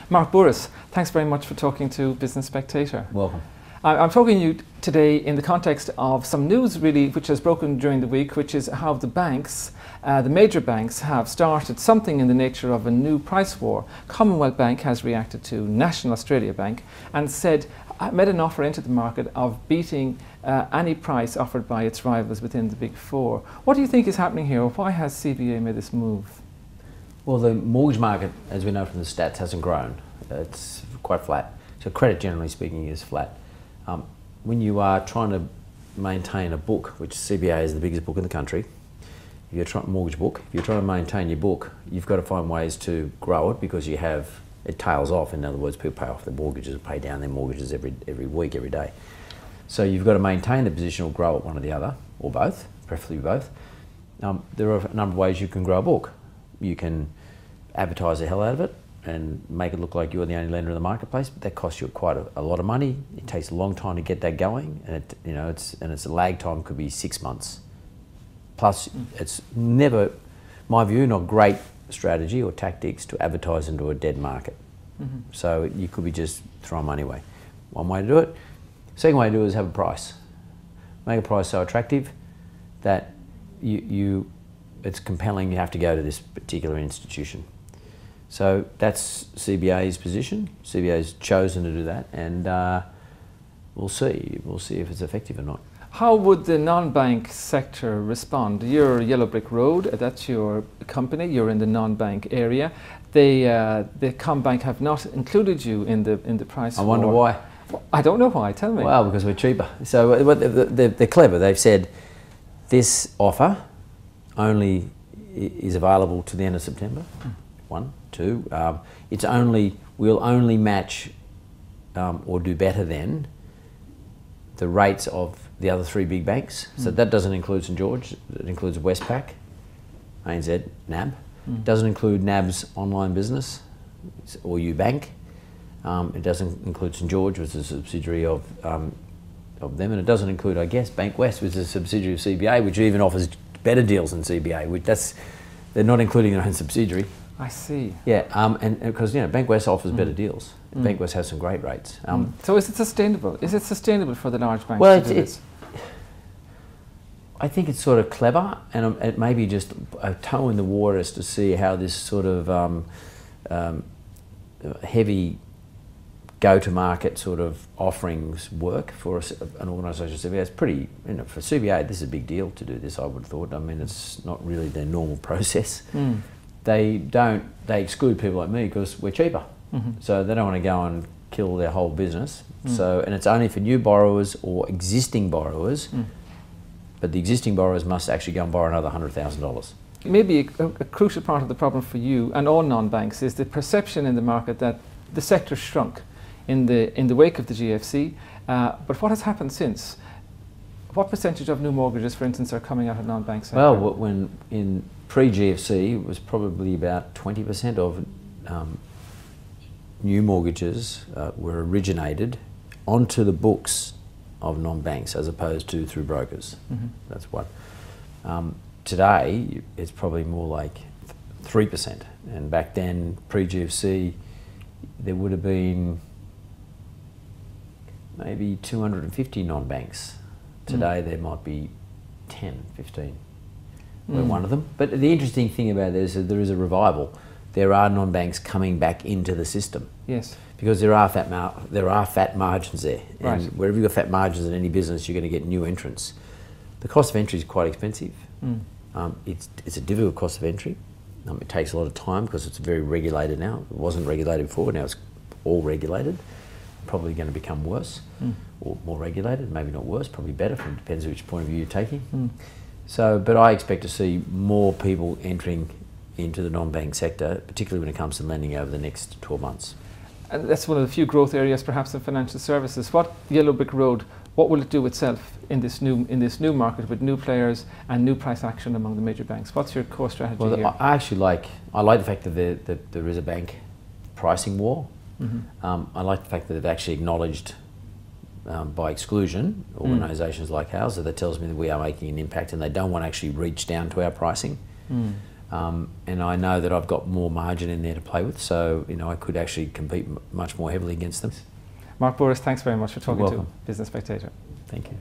Mark Bouris, thanks very much for talking to Business Spectator. Welcome. I'm talking to you today in the context of some news really which has broken during the week, which is how the banks, the major banks, have started something in the nature of a new price war. Commonwealth Bank has reacted to National Australia Bank and made an offer into the market of beating any price offered by its rivals within the Big Four. What do you think is happening here, or why has CBA made this move? Well, the mortgage market, as we know from the stats, hasn't grown. It's quite flat. So credit, generally speaking, is flat. When you are trying to maintain a book, which CBA is the biggest book in the country, if you're trying mortgage book, if you're trying to maintain your book, you've got to find ways to grow it because it tails off. In other words, people pay off their mortgages, pay down their mortgages every week, every day. So you've got to maintain the position or grow it, one or the other, or both, preferably both. There are a number of ways you can grow a book. You can advertise the hell out of it and make it look like you're the only lender in the marketplace, but that costs you quite a lot of money. It takes a long time to get that going, and it's a lag time could be 6 months. Plus, it's never, my view, not great strategy or tactics to advertise into a dead market. So you could be just throwing money away. One way to do it. Second way to do it is have a price. Make a price so attractive that it's compelling you have to go to this particular institution. So that's CBA's position. CBA's chosen to do that, and we'll see. We'll see if it's effective or not. How would the non-bank sector respond? You're Yellow Brick Road, that's your company, you're in the non-bank area. The CommBank have not included you in the price war. I wonder why. I don't know why, tell me. Well, because we're cheaper. So they're clever. They've said this offer only is available to the end of September. One, two. We'll only match or do better than the rates of the other three big banks. So that doesn't include St George. It includes Westpac, ANZ, NAB. Doesn't include NAB's online business or UBank. It doesn't include St George, which is a subsidiary of them, and it doesn't include, I guess, Bank West, which is a subsidiary of CBA, which even offers better deals than CBA. They're not including their own subsidiary. I see. Yeah, and because Bank West offers better deals. Bank West has some great rates. So is it sustainable? Is it sustainable for the large banks? Well, I think it's sort of clever, and it may be just a toe in the water as to see how this sort of heavy go-to-market sort of offerings work for an organisation. CBA, it's pretty, for CBA, this is a big deal to do this, I would have thought. I mean, it's not really their normal process. They exclude people like me because we're cheaper. So they don't want to go and kill their whole business. And it's only for new borrowers or existing borrowers, but the existing borrowers must actually go and borrow another $100,000. Maybe a crucial part of the problem for you and all non-banks is the perception in the market that the sector shrunk in the wake of the GFC. But what has happened since? What percentage of new mortgages, for instance, are coming out of non-bank sector? Well, when in pre-GFC, it was probably about 20% of new mortgages were originated onto the books of non-banks as opposed to through brokers. That's one. Today, it's probably more like 3%. And back then, pre-GFC, there would have been maybe 250 non-banks. Today there might be 10, 15. We're one of them. But the interesting thing about this is that there is a revival. There are non-banks coming back into the system. Yes. Because there are fat margins there. Right. And wherever you've got fat margins in any business, you're going to get new entrants. The cost of entry is quite expensive. It's a difficult cost of entry. It takes a lot of time because it's very regulated now. It wasn't regulated before, now it's all regulated. Probably going to become worse or more regulated, maybe not worse, probably better, depends which point of view you're taking. So, but I expect to see more people entering into the non-bank sector, particularly when it comes to lending over the next 12 months. And that's one of the few growth areas perhaps in financial services. What Yellow Brick Road, what will it do itself in this new market with new players and new price action among the major banks? What's your core strategy here? I like the fact that there is a bank pricing war. I like the fact that they've actually acknowledged by exclusion organisations like ours, so that tells me that we are making an impact and they don't want to actually reach down to our pricing. and I know that I've got more margin in there to play with, so I could actually compete much more heavily against them. Mark Bouris, thanks very much for talking to welcome. Business Spectator. Thank you.